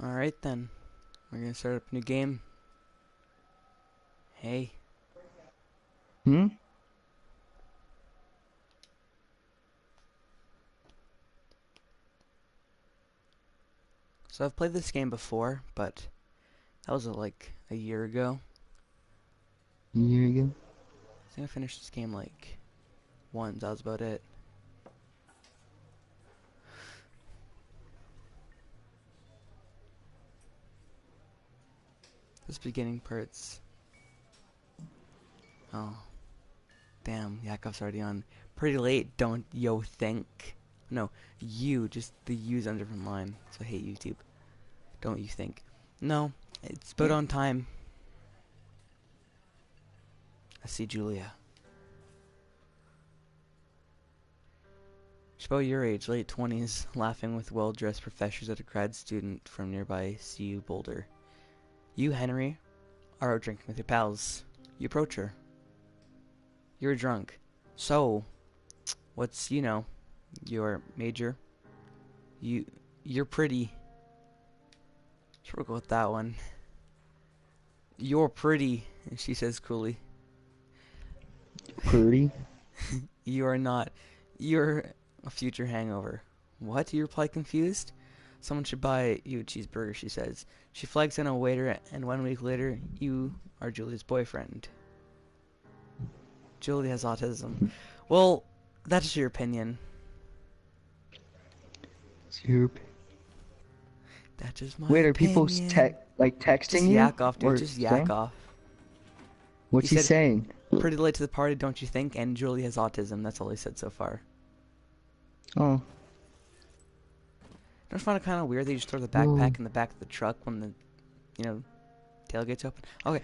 Alright then. We're gonna start up a new game. Hey. Hmm? So I've played this game before, but that was like a year ago. Here you go. I think I finished this game like once. That was about it. This beginning part's... Oh. Damn, Yakov's already on. Pretty late, don't yo think. No, you. Just the U's on a different line. So I hate YouTube. Don't you think. No, it's about on time. I see Julia. She's about your age, late 20s, laughing with well-dressed professors at a grad student from nearby CU Boulder. You, Henry, are out drinking with your pals. You approach her. You're drunk. So, what's, your major? You, you're pretty. Sure, we'll go with that one. You're pretty, she says coolly. Pretty. You are not. You're a future hangover. What? You reply confused. Someone should buy you a cheeseburger, she says. She flags down a waiter, and 1 week later, you are Julia's boyfriend. Julie has autism. Well, that's your opinion. Soup. That's just my Wait, are people opinion. Just texting you yak off, dude. or Just yak saying? off. He What's he said, saying? pretty late to the party, don't you think? And Julie has autism. That's all he said so far. Oh. Don't you find it kind of weird that you just throw the Whoa. backpack in the back of the truck when the, tailgate's open? Okay.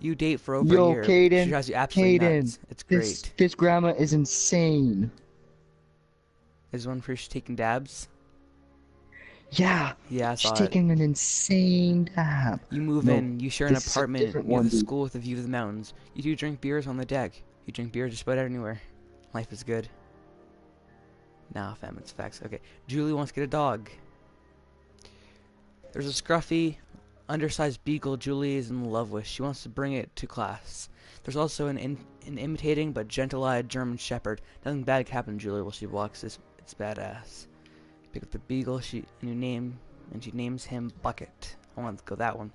You date for over a Yo, year. She Caden. drives you absolutely Caden. nuts. It's This great. this grandma is insane. There's one for she's taking dabs. Yeah. Yeah, I She's saw it. taking an insane dab. You move No, in. You share an this is a apartment different near one, the dude. school with a view to the mountains. You two drink beers on the deck. You drink beer just about anywhere. Life is good. Nah, fam, it's facts. Okay. Julie wants to get a dog. There's a scruffy, undersized beagle Julie is in love with. She wants to bring it to class. There's also an imitating but gentle-eyed German shepherd. Nothing bad can happen to Julie while she walks. It's badass. Pick up the beagle. She names him Bucket. I want to go that one.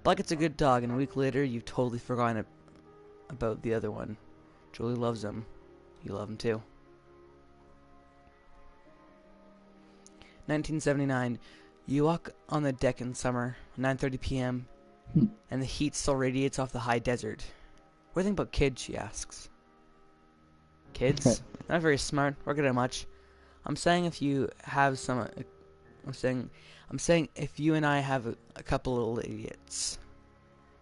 Bucket's a good dog, and a week later you've totally forgotten about the other one. Julie loves him. You love him too. 1979. You walk on the deck in summer, 9:30 p.m., Hmm. and the heat still radiates off the high desert. What do you think about kids, she asks. Kids? Not very smart, or good at much. I'm saying if you have some... I'm saying if you and I have a couple little idiots.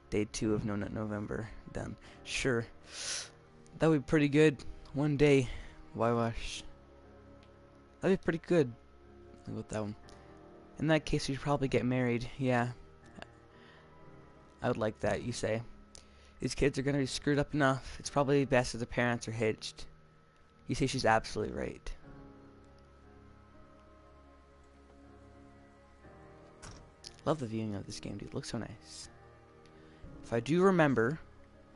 Day 2 of No Nut November. Done. Sure. That would be pretty good. One day. Why wash? That'd be pretty good. I'll go with that one. In that case, we should probably get married. Yeah. I would like that, you say. These kids are gonna be screwed up enough. It's probably best if the parents are hitched. You say she's absolutely right. Love the viewing of this game, dude. It looks so nice. If I do remember...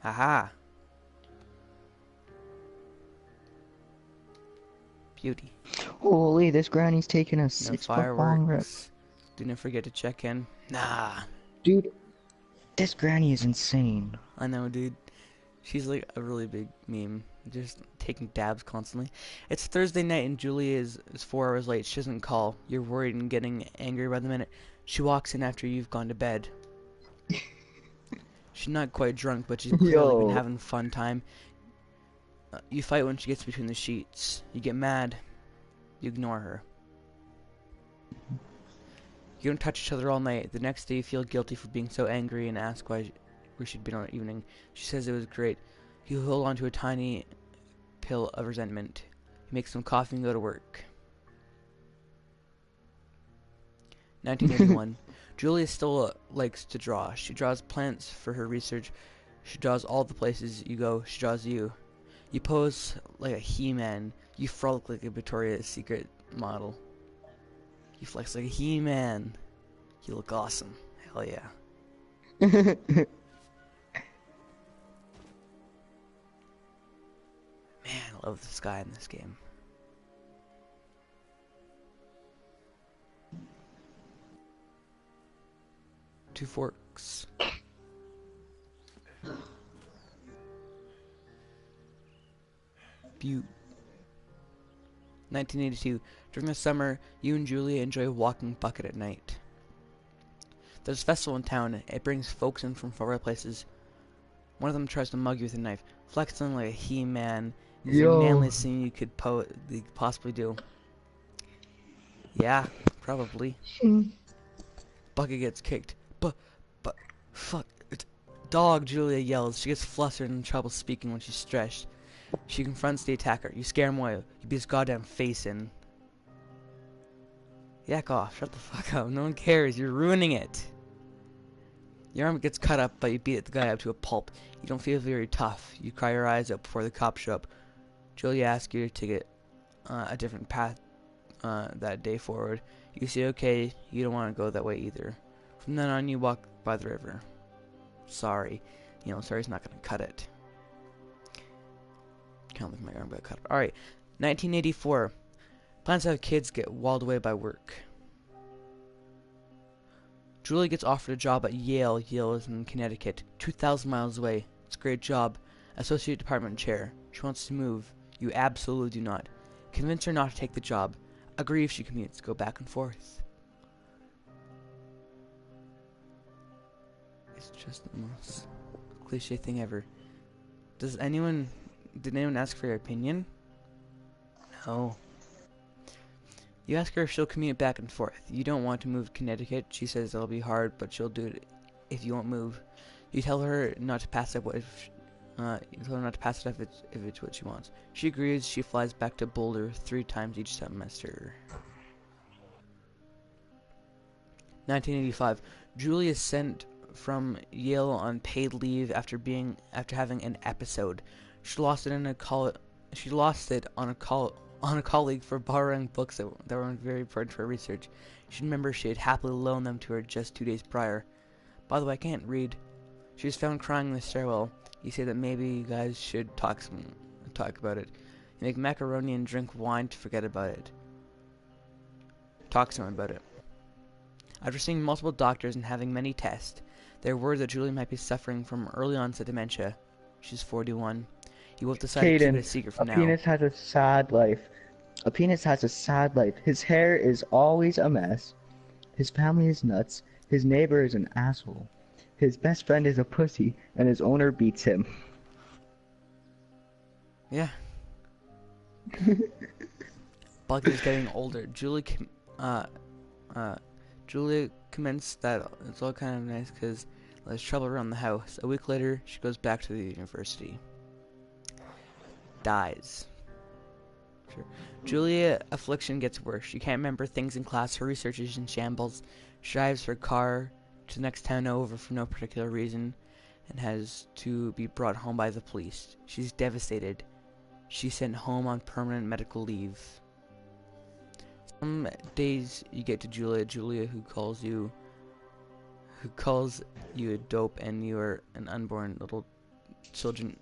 Haha. Beauty. Holy, this granny's taking a No 6 foot long rip. fireworks. Didn't forget to check in. Nah. Dude, this granny is insane. I know, dude. She's like a really big meme. Just taking dabs constantly. It's Thursday night and Julie is 4 hours late. She doesn't call. You're worried and getting angry by the minute. She walks in after you've gone to bed. She's not quite drunk, but she's clearly been Yo. having a fun time. You fight when she gets between the sheets. You get mad. You ignore her. You don't touch each other all night. The next day you feel guilty for being so angry and ask why we should be on the evening. She says it was great. You hold on to a tiny pill of resentment. You make some coffee and go to work. 1981. Julia still likes to draw. She draws plants for her research. She draws all the places you go. She draws you. You pose like a He-Man. You frolic like a Victoria's Secret model. You flex like a He-Man. You look awesome. Hell yeah. Man, I love the sky in this game. Two Forks. Butte. 1982. During the summer, you and Julia enjoy walking Bucket at night. There's a festival in town. It brings folks in from far places. One of them tries to mug you with a knife, flexing like a He-Man. Is the Yo. manliest thing you could possibly do. Yeah, probably. Bucket gets kicked. But, fuck. Dog, Julia yells. She gets flustered and trouble speaking when she's stressed. She confronts the attacker. You scare him away. You beat his goddamn face in. Yak off. Shut the fuck up. No one cares. You're ruining it. Your arm gets cut up, but you beat the guy up to a pulp. You don't feel very tough. You cry your eyes out before the cops show up. Julia asks you to take a different path that day forward. You say okay, you don't want to go that way either. From then on, you walk by the river. Sorry. Sorry's not going to cut it. Can't think my arm got cut. Alright. 1984. Plans to have kids get walled away by work. Julie gets offered a job at Yale. Yale is in Connecticut, 2,000 miles away. It's a great job. Associate department chair. She wants to move. You absolutely do not. Convince her not to take the job. Agree if she commutes. Go back and forth. It's just the most cliche thing ever. Did anyone ask for your opinion? No. You ask her if she'll commute back and forth. You don't want to move to Connecticut. She says it'll be hard, but she'll do it if you won't move. You tell her not to pass it if it's what she wants. She agrees. She flies back to Boulder 3 times each semester. 1985. Julie is sent from Yale on paid leave after having an episode. She lost it on a colleague for borrowing books that were very important for her research. She remembers she had happily loaned them to her just 2 days prior. By the way, I can't read. She was found crying in the stairwell. You say that maybe you guys should talk about it. You make macaroni and drink wine to forget about it. Talk to someone about it. After seeing multiple doctors and having many tests, there are words that Julie might be suffering from early onset dementia. She's 41. You will decide to keep it Caden, a secret a from now. penis has a sad life. A penis has a sad life. His hair is always a mess. His family is nuts. His neighbor is an asshole. His best friend is a pussy, and his owner beats him. Yeah. Bucket is getting older. Julia comments that it's all kind of nice because there's trouble around the house. A week later, she goes back to the university. Dies. Sure. Julia affliction gets worse. She can't remember things in class. Her research is in shambles. She drives her car to the next town over for no particular reason and has to be brought home by the police. She's devastated. She's sent home on permanent medical leave. Some days you get to Julia who calls you a dope and you're an unborn little children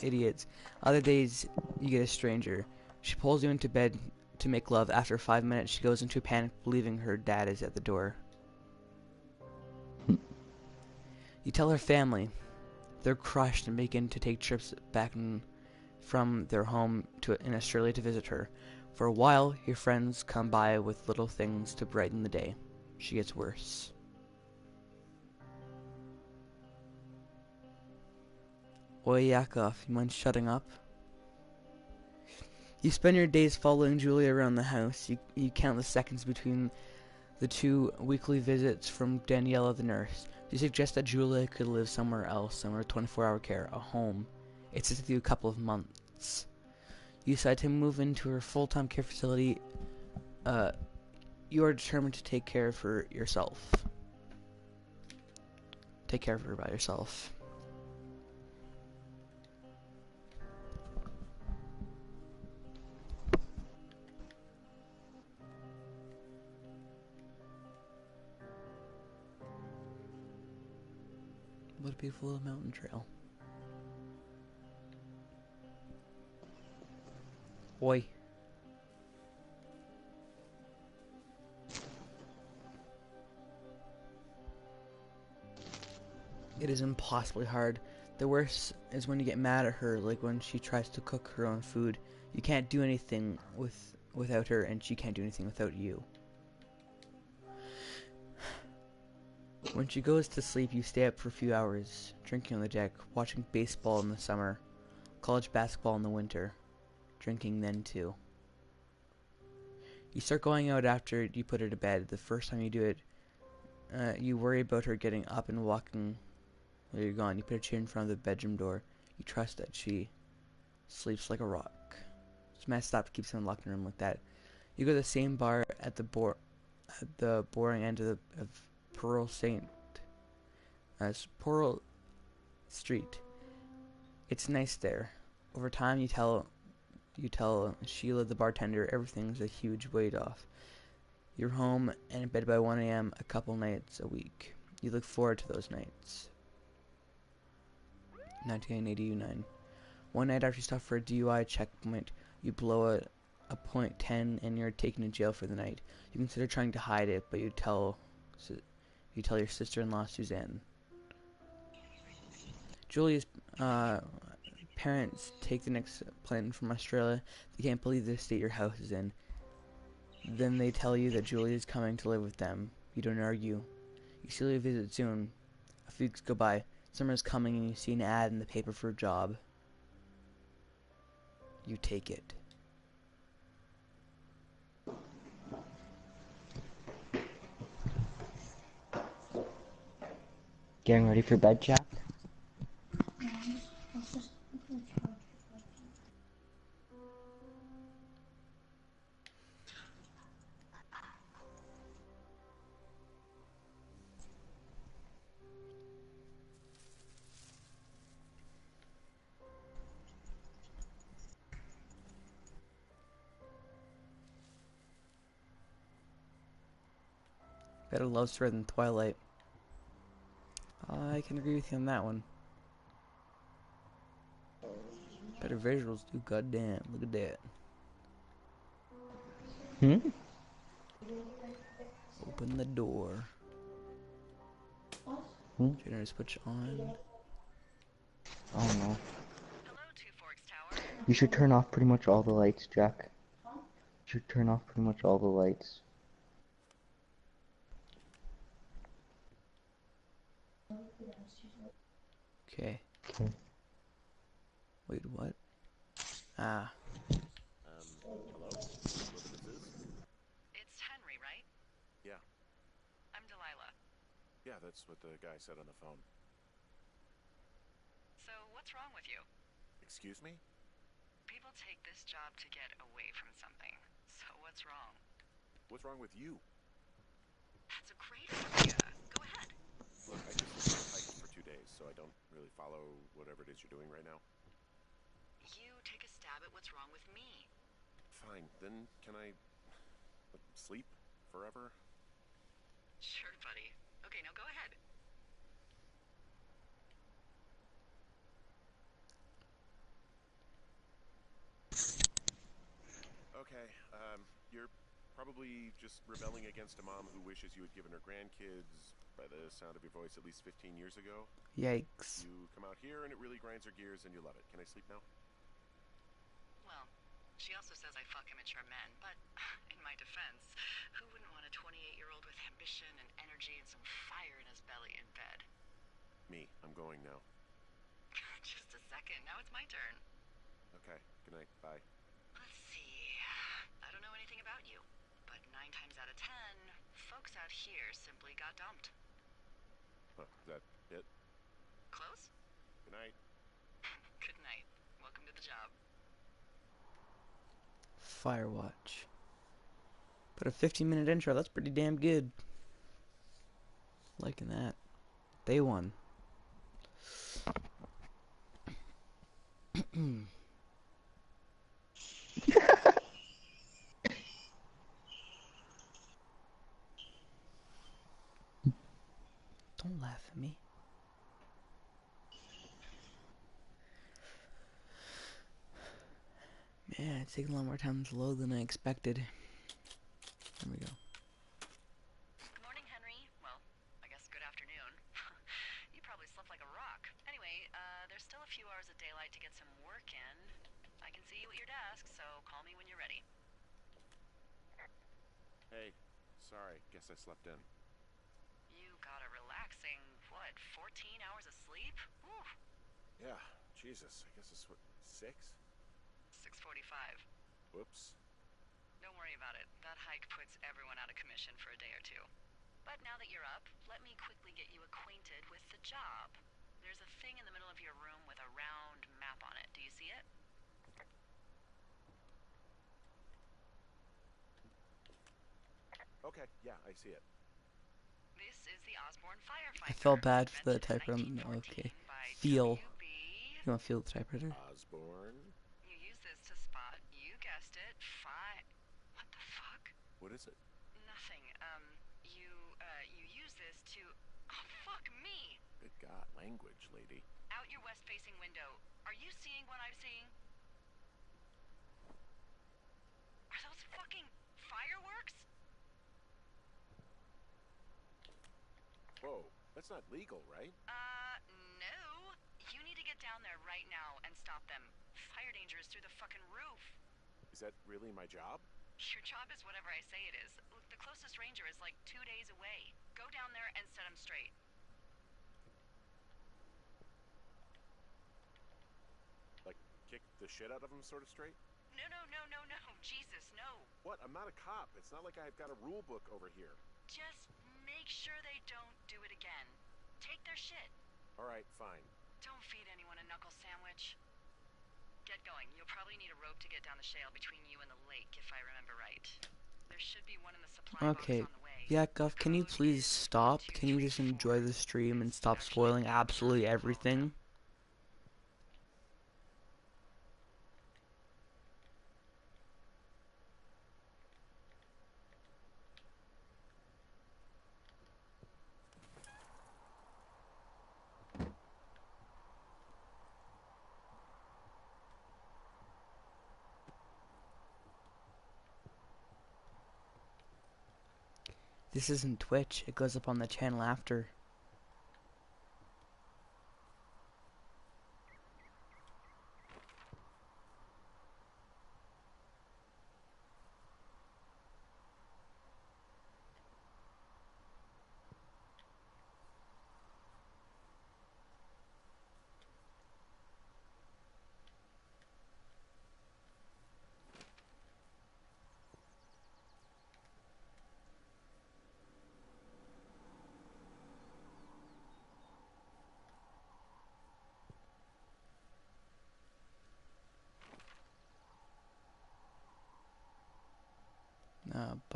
idiots. Other days you get a stranger. She pulls you into bed to make love. After 5 minutes she goes into a panic believing her dad is at the door. You tell her family. They're crushed and begin to take trips back from their home in Australia to visit her. For a while, your friends come by with little things to brighten the day. She gets worse. Oi, Yakov, you mind shutting up? You spend your days following Julia around the house. You count the seconds between the 2 weekly visits from Daniela the nurse. You suggest that Julia could live somewhere else, somewhere 24-hour care, a home. It sits with you a couple of months. You decide to move into her full-time care facility. You are determined to take care of her yourself. Take care of her by yourself. What a beautiful little mountain trail. Oi. It is impossibly hard. The worst is when you get mad at her, like when she tries to cook her own food. You can't do anything without her, and she can't do anything without you. When she goes to sleep, you stay up for a few hours, drinking on the deck, watching baseball in the summer, college basketball in the winter, drinking then too. You start going out after you put her to bed. The first time you do it, you worry about her getting up and walking while you're gone. You put a chair in front of the bedroom door. You trust that she sleeps like a rock. It's messed up to keep someone locked in a room like that. You go to the same bar at the boring end of Pearl Saint Pearl Street. It's nice there. Over time, you tell Sheila, the bartender, everything's a huge weight off. You're home and in bed by 1 a.m. a couple nights a week. You look forward to those nights. 1989. One night after you stop for a DUI checkpoint, you blow a .10 and you're taken to jail for the night. You consider trying to hide it, but you tell your sister-in-law Suzanne. Julia's parents take the next plane from Australia. They can't believe the state your house is in. Then they tell you that Julia's coming to live with them. You don't argue. You see a visit soon. A few weeks go by. Summer's coming and you see an ad in the paper for a job. You take it. Getting ready for bed, Jack? Better love story than Twilight. I can agree with you on that one. Better visuals too, goddamn. Look at that. Hmm? Open the door. Hmm? Generator switch on. I don't know. Hello, Two Forks Tower. You should turn off pretty much all the lights, Jack. You should turn off pretty much all the lights. Okay. Okay. Wait, what? Ah. Hello? Whoever this is? It's Henry, right? Yeah. I'm Delilah. Yeah, that's what the guy said on the phone. So, what's wrong with you? Excuse me? People take this job to get away from something. So, what's wrong? What's wrong with you? That's a great idea. Go ahead. Look, I just hiked for 2 days, so I don't really follow whatever it is you're doing right now. You take a stab at what's wrong with me. Fine, then can I sleep forever? Sure, buddy. Okay, now go ahead. Okay, you're probably just rebelling against a mom who wishes you had given her grandkids, by the sound of your voice, at least 15 years ago. Yikes. You come out here and it really grinds her gears and you love it. Can I sleep now? Well, she also says I fuck immature men, but in my defense, who wouldn't want a 28-year-old with ambition and energy and some fire in his belly in bed? Me. I'm going now. Just a second. Now it's my turn. Okay, good night. Bye. Let's see. I don't know anything about you, but 9 times out of 10, folks out here simply got dumped. Huh, is that it? Close? Good night. Good night. Welcome to the job. Firewatch. But a 15-minute intro, that's pretty damn good. Liking that. Day one. Don't laugh at me. taking a lot more time to load than I expected. There we go. Good morning, Henry. Well, I guess good afternoon. You probably slept like a rock. Anyway, there's still a few hours of daylight to get some work in. I can see you at your desk, so call me when you're ready. Hey, sorry, guess I slept in. You got a relaxing, what, 14 hours of sleep? Whew. Yeah, Jesus, I guess it's what, 6? 6:45. Whoops. Don't worry about it. That hike puts everyone out of commission for a day or two. But now that you're up, let me quickly get you acquainted with the job. There's a thing in the middle of your room with a round map on it. Do you see it? Okay, yeah, I see it. This is the Osborne I Firefinder. felt bad for the Invented typewriter. in Okay. 1914 by Feel. W.B. You want to feel the typewriter? Osborne? You use this to spot, you guessed it, What the fuck? What is it? Nothing. You use this to... Oh, fuck me! Good God, language, lady. Out your west-facing window. Are you seeing what I'm seeing? Are those fucking fireworks? Whoa, that's not legal, right? No. You need to get down there right now and stop them. Fire danger is through the fucking roof. Is that really my job? Your job is whatever I say it is. Look, the closest ranger is like 2 days away. Go down there and set him straight. Like, kick the shit out of him sort of straight? No, no, no, no, no. Jesus, no. What? I'm not a cop. It's not like I've got a rule book over here. Just make sure they don't do it again. Take their shit. All right, fine. Don't feed anyone a knuckle sandwich. Get going. You'll probably need a rope to get down the shale between you and the lake, if I remember right. There should be one in the supply box Okay. on the way. Yeah, Guff, can you Code please is stop? Can you just 1234. enjoy the stream and It's stop actually spoiling named absolutely after all of everything? them. This isn't Twitch. It goes up on the channel after.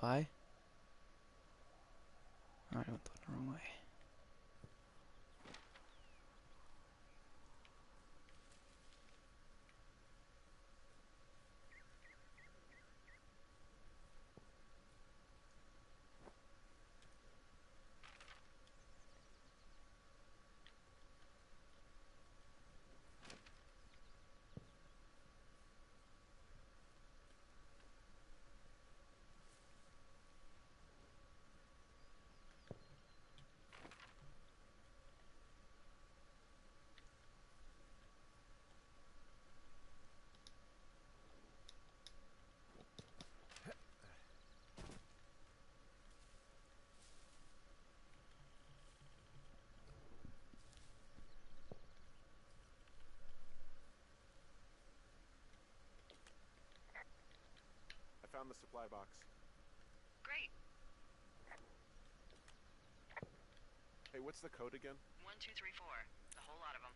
Bye. I went the wrong way. I found the supply box. Great. Hey, what's the code again? 1234. A whole lot of them.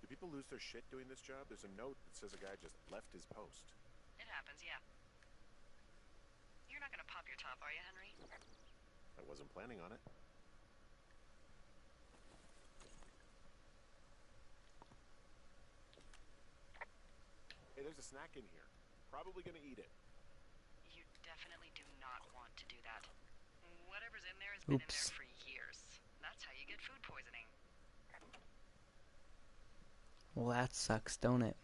Do people lose their shit doing this job? There's a note that says a guy just left his post. It happens, yeah. You're not gonna pop your top, are you, Henry? I wasn't planning on it. there's a snack in here. Probably gonna eat it. You definitely do not want to do that. Whatever's in there has been in there Oops. for years. That's how you get food poisoning. Well, that sucks, don't it?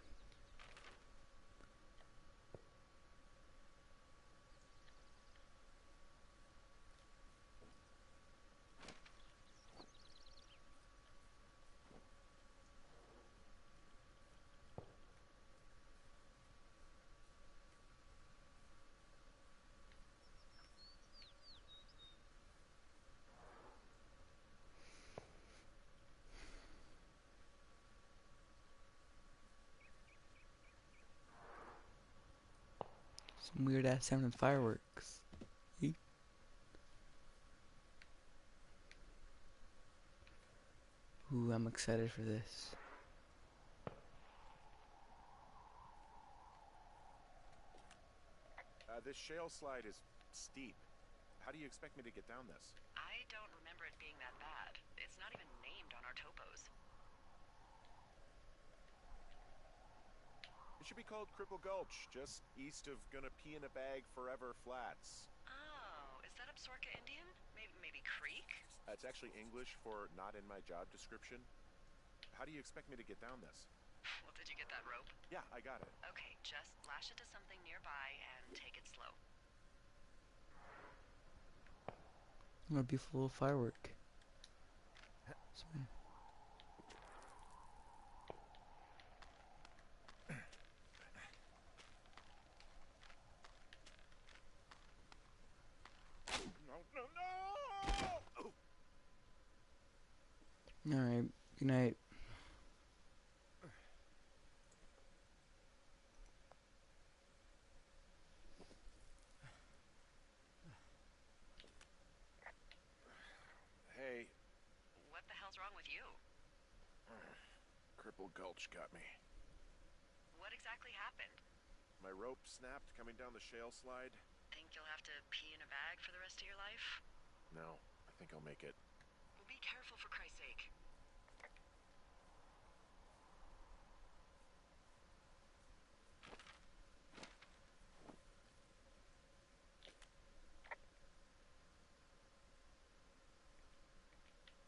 Some weird ass sounding fireworks. Eek. Ooh, I'm excited for this. This shale slide is steep. How do you expect me to get down this? I don't remember it being that bad. It's not even named on our topos. It should be called Cripple Gulch, just east of Gonna Pee in a Bag Forever Flats. Oh, is that Absorka Indian? Maybe Creek? It's actually English for not in my job description. How do you expect me to get down this? Well, did you get that rope? Yeah, I got it. Okay, just lash it to something nearby and take it slow. What a beautiful little firework. Sorry. No! Alright, good night. Hey, What the hell's wrong with you? Cripple Gulch got me. What exactly happened? My rope snapped coming down the shale slide. Think you'll have to pee in a bag for the rest of your life? No, I think I'll make it. Well, be careful for Christ's sake.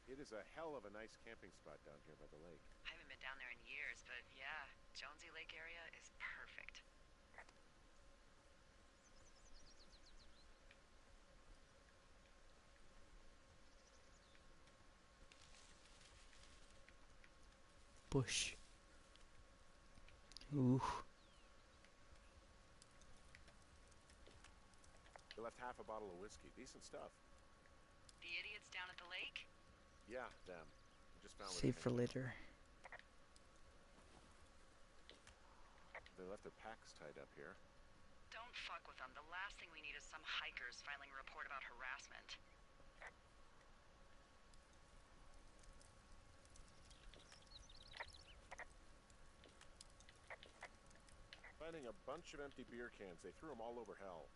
It is a hell of a nice camping spot down here by the lake. I haven't been down there in years, but yeah, Jonesy Lake area is perfect. Bush. Ooh. They left half a bottle of whiskey. Decent stuff. The idiots down at the lake? Yeah, them. I just found Save for where later. they left their packs tied up here. Don't fuck with them. The last thing we need is some hikers filing a report about harassment. Finding a bunch of empty beer cans. They threw them all over hell.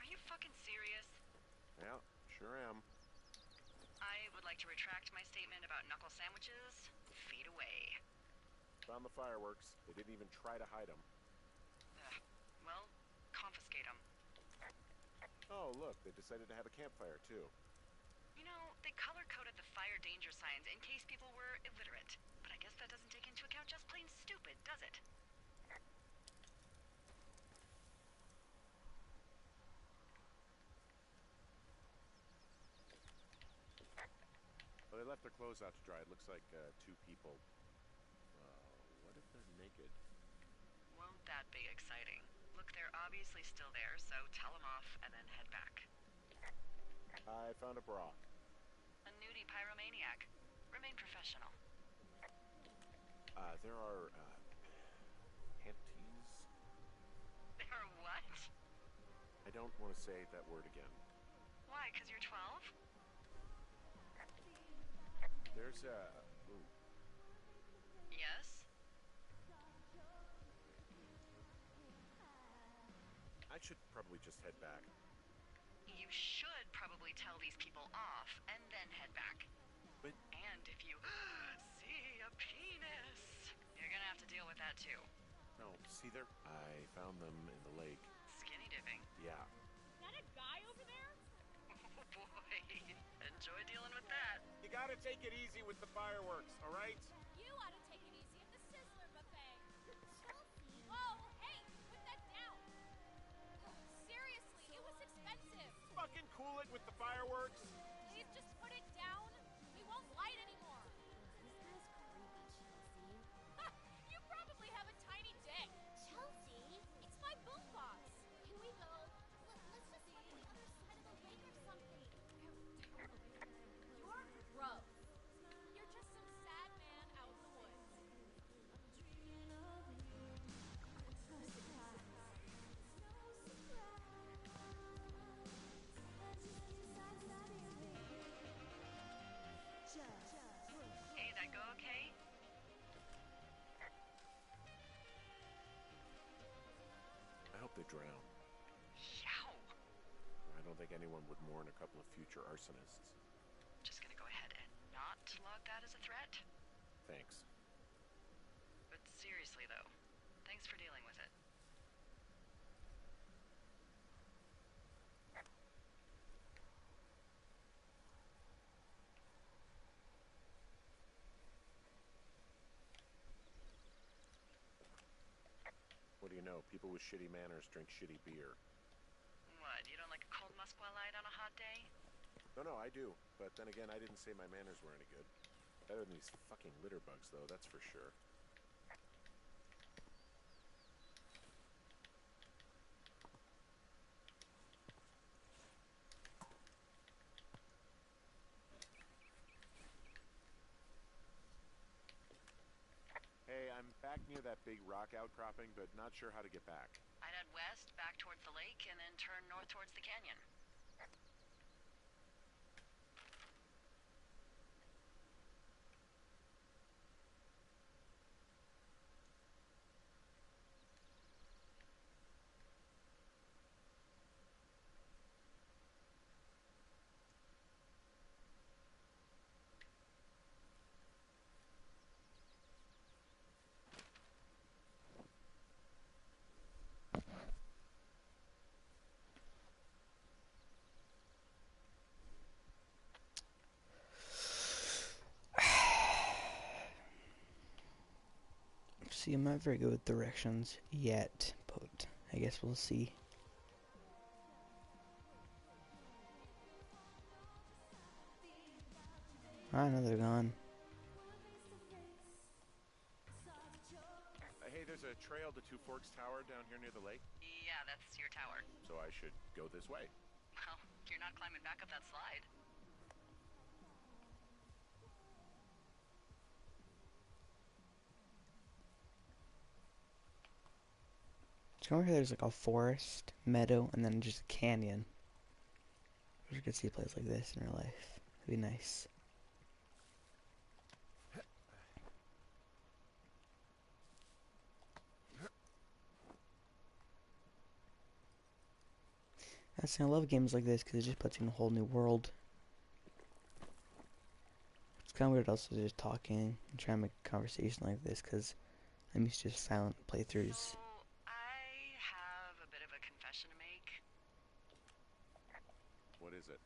Are you fucking serious? Yeah, sure am. I would like to retract my statement about knuckle sandwiches. Feet away. Found the fireworks. They didn't even try to hide them. Ugh. Well, confiscate them. Oh, look, they decided to have a campfire, too. You know, they color-coded the fire danger signs in case people were illiterate. But I guess that doesn't take into account just plain stupid, does it? Well, they left their clothes out to dry. It looks like two people. What if they're naked? Won't that be exciting? Look, they're obviously still there, so tell them off and then head back. I found a bra. A nudie pyromaniac. Remain professional. There are, panties? There are what? I don't want to say that word again. Why, 'cause you're 12? There's a... Ooh. Yes? I should probably just head back. You should probably tell these people off and then head back. But... And if you see a penis, you're gonna have to deal with that too. No, see there? I found them in the lake. Skinny dipping. Yeah. Is that a guy over there? Oh boy. Enjoy dealing with that. You gotta take it easy with the fireworks, all right? You ought to take it easy at the Sizzler buffet. Chelsea. Whoa, hey, put that down. Seriously, it was expensive. Fucking cool it with the fireworks. Please just put it down. We won't light anymore. This guy's creepy, Chelsea. You probably have a tiny dick. Chelsea? It's my boombox. Can we go? Let's just go to the other side of the lake or something. You're gross. You're just some sad man out in the woods. Hey, that go okay? I hope they drown. Yow. I don't think anyone would mourn a couple of future arsonists. Just gonna go ahead and not log that as a threat. Thanks. But seriously though, thanks for dealing with it. What do you know? People with shitty manners drink shitty beer. What, you don't like a cold Musqua Light on a hot day? No, I do. But then again, I didn't say my manners were any good. Better than these fucking litter bugs, though, that's for sure. Hey, I'm back near that big rock outcropping, but not sure how to get back. I'd head west, back towards the lake, and then turn north towards the canyon. See, I'm not very good with directions yet, but I guess we'll see. I know they're gone. Hey, there's a trail to Two Forks Tower down here near the lake, Yeah, that's your tower. so I should go this way. Well, you're not climbing back up that slide. So over here there's like a forest, meadow, and then just a canyon. I wish I could see a place like this in real life. It'd be nice. I love games like this because it just puts you in a whole new world. It's kind of weird also just talking and trying to make a conversation like this because I'm used to just silent playthroughs. So, I have a bit of a confession to make. What is it?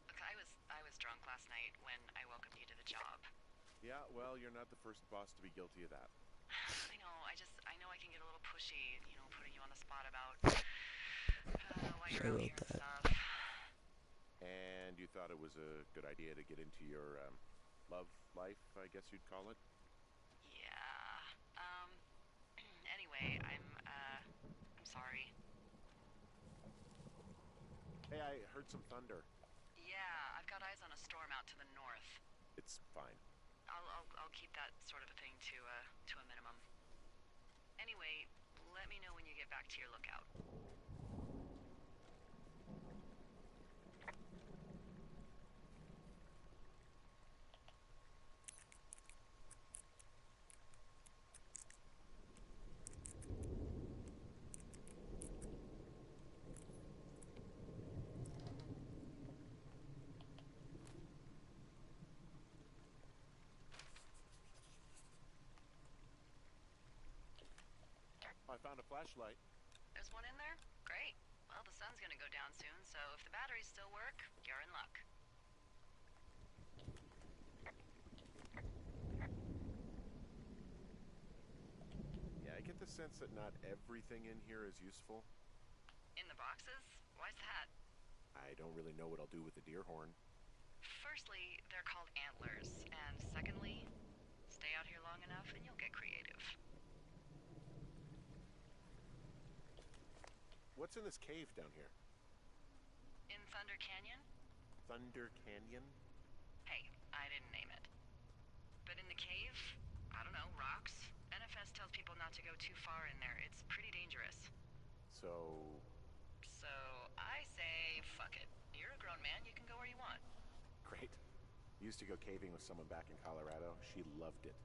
Look, I was drunk last night when I welcomed you to the job. Yeah, well, you're not the first boss to be guilty of that. I know, I know I can get a little pushy, you know, putting you on the spot about why you're Sorry out about here and that. stuff. And you thought it was a good idea to get into your, love life, I guess you'd call it? Yeah. Anyway, I'm sorry. Hey, I heard some thunder. Yeah, I've got eyes on a storm out to the north. It's fine. I'll keep that sort of a thing to a minimum. Anyway, let me know when you get back to your lookout. I found a flashlight. There's one in there? Great. Well, the sun's gonna go down soon, so if the batteries still work, you're in luck. Yeah, I get the sense that not everything in here is useful. In the boxes? Why's that? I don't really know what I'll do with the deer horn. Firstly, they're called antlers, and secondly, stay out here long enough and you'll get creative. What's in this cave down here? In Thunder Canyon? Thunder Canyon? Hey, I didn't name it. But in the cave, I don't know, rocks? NFS tells people not to go too far in there. It's pretty dangerous. So... So, I say, fuck it. You're a grown man, you can go where you want. Great. Used to go caving with someone back in Colorado. She loved it.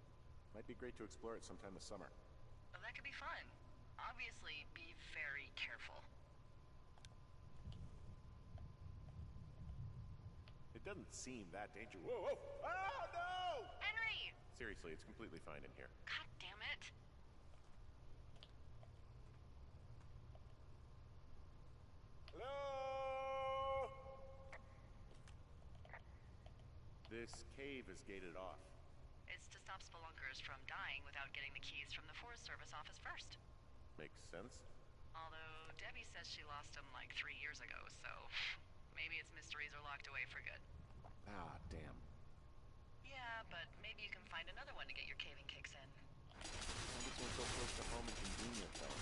Might be great to explore it sometime this summer. Well, that could be fun. Obviously, be very careful. It doesn't seem that dangerous. Whoa, whoa! Ah, no! Henry! Seriously, it's completely fine in here. God damn it. Hello? This cave is gated off. It's to stop spelunkers from dying without getting the keys from the Forest Service office first. Makes sense. Although, Debbie says she lost them like 3 years ago, so maybe its mysteries are locked away for good. Ah, damn. Yeah, but maybe you can find another one to get your caving kicks in. Why this one so close to home and convenient, though?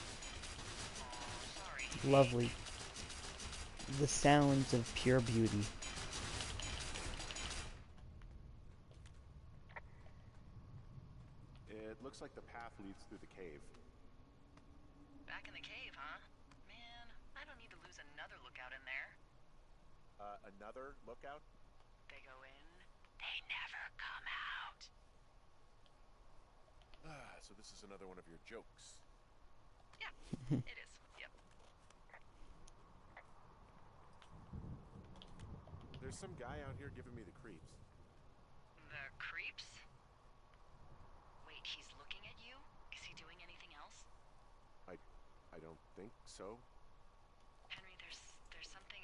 Oh, sorry. Lovely. The sounds of pure beauty. It looks like the path leads through the cave. Back in the cave, huh? Man, I don't need to lose another lookout in there. Another lookout? They go in, they never come out. Ah, so this is another one of your jokes. Yeah, it is. Yep. There's some guy out here giving me the creeps. The creeps? Wait, he's looking at you? Is he doing anything else? I don't think so. Henry, there's something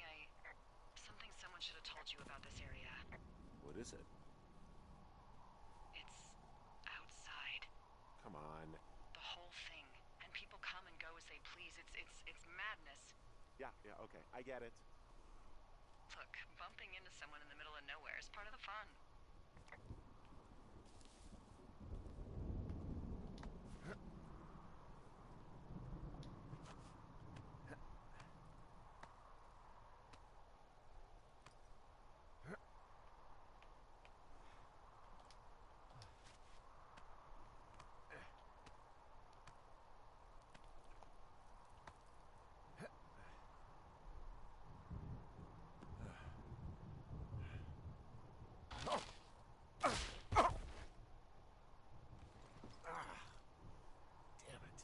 someone should have told you about this area. What is it? It's outside. Come on. The whole thing. And people come and go as they please. It's madness. Yeah, okay. I get it. Look, bumping into someone in the middle of nowhere is part of the fun. Damn it.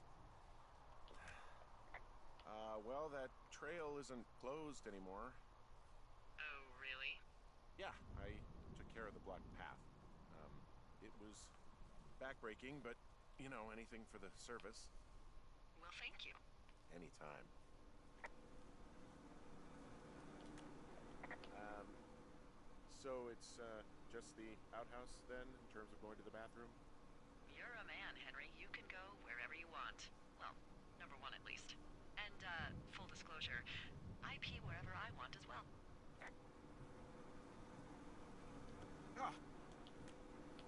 Well, that trail isn't closed anymore. Oh, really? Yeah, I took care of the blocked path. It was backbreaking, but, you know, anything for the service. Well, thank you. Anytime. So it's, just the outhouse, then, in terms of going to the bathroom? You're a man, Henry. You can go wherever you want. Well, number one at least. And, full disclosure, I pee wherever I want as well. Ah!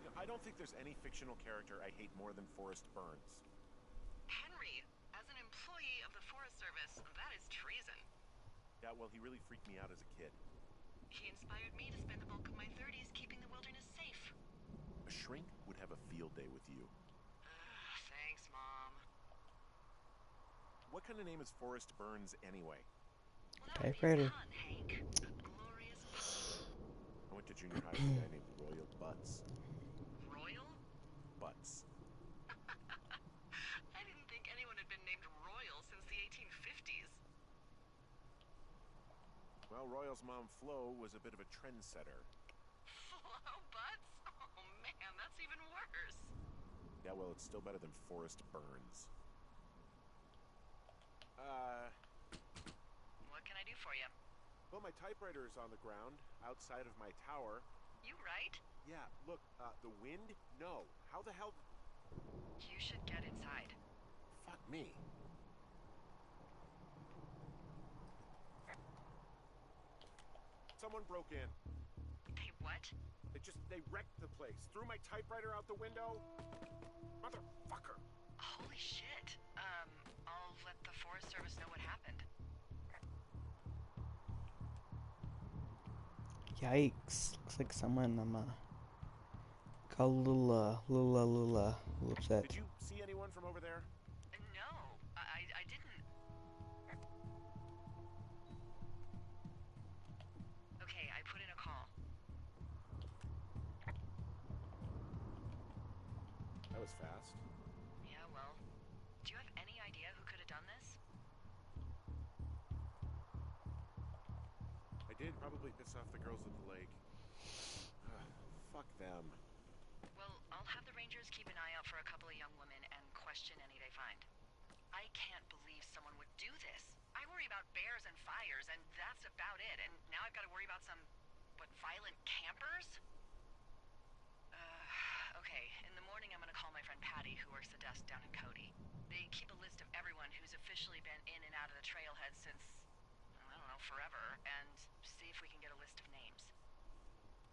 You know, I don't think there's any fictional character I hate more than Forrest Burns. Henry, as an employee of the Forest Service, that is treason. Yeah, well, he really freaked me out as a kid. He inspired me to spend the bulk of my 30s keeping the wilderness safe. A shrink would have a field day with you. Thanks, Mom. What kind of name is Forrest Burns, anyway? Well, that would be a Typewriter. pun, Hank. A glorious pun. I went to junior high with a guy named Royal Butts. Royal? Butts. I didn't think anyone had been named Royal since the 1850s. Well, Royal's mom, Flo, was a bit of a trendsetter. Flo Butts? Oh man, that's even worse. Yeah, well, it's still better than Forrest Burns. What can I do for you? Well, my typewriter is on the ground outside of my tower. You right? Yeah, look, the wind? No. How the hell? You should get inside. Fuck me. Someone broke in. Hey, what? They wrecked the place. Threw my typewriter out the window. Motherfucker. Holy shit. I'll let the Forest Service know what happened. Yikes. Looks like someone, got a little upset. Did you see anyone from over there? No, I didn't. Okay, I put in a call. That was fast. Yeah, well, do you have any idea who could have done this? I did probably piss off the girls at the lake. Fuck them. Well, I'll have the Rangers keep an eye out for a couple of young women and question any they find. I can't believe someone would do this. I worry about bears and fires, and that's about it. And now I've got to worry about some, violent campers? Okay, in the morning I'm gonna call my friend Patty, who works the desk down in Cody. They keep a list of everyone who's officially been in and out of the trailhead since, I don't know, forever, and see if we can get a list of names.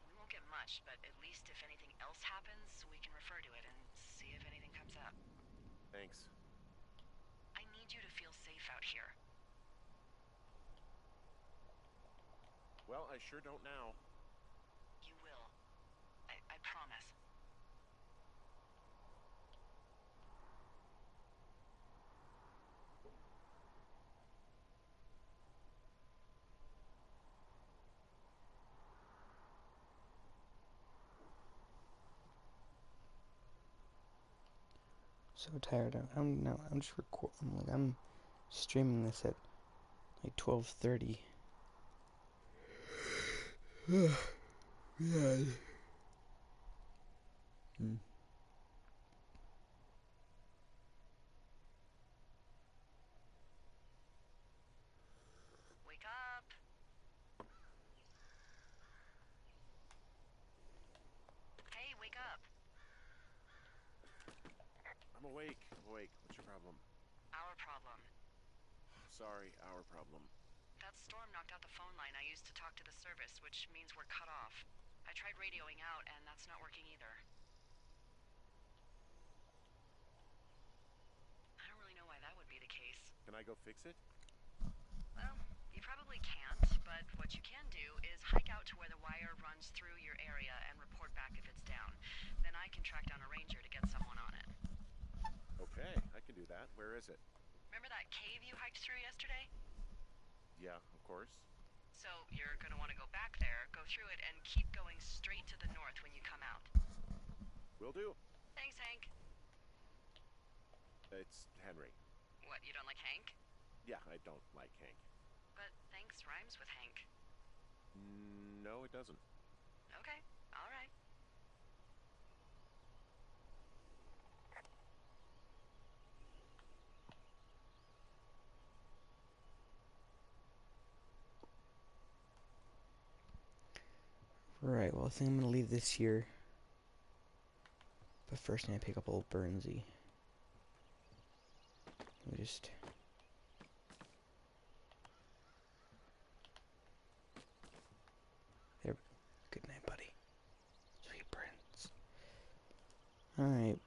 We won't get much, but at least if anything else happens, we can refer to it and see if anything comes up. Thanks. I need you to feel safe out here. Well, I sure don't now. You will. I promise. So tired. I'm just recording. I'm streaming this at like 12:30. Yeah. Wake up. Hey, wake up. I'm awake. What's your problem? Our problem. Sorry, our problem. That storm knocked out the phone line I used to talk to the service, which means we're cut off. I tried radioing out, and that's not working either. I don't really know why that would be the case. Can I go fix it? Well, you probably can't, but what you can do is hike out to where the wire runs through your area and report back if it's down. Then I can track down a ranger to get someone on it. Okay, I can do that. Where is it? Remember that cave you hiked through yesterday? Yeah, of course. So you're gonna want to go back there, go through it, and keep going straight to the north when you come out. Will do. Thanks, Hank. It's Henry. What, you don't like Hank? Yeah, I don't like Hank. But thanks rhymes with Hank. No, it doesn't. Okay, alright. Right. Well, I think I'm gonna leave this here. But first, I'm gonna pick up old Burnsy. Let me just. There. Good night, buddy. Sweet prince. Alright.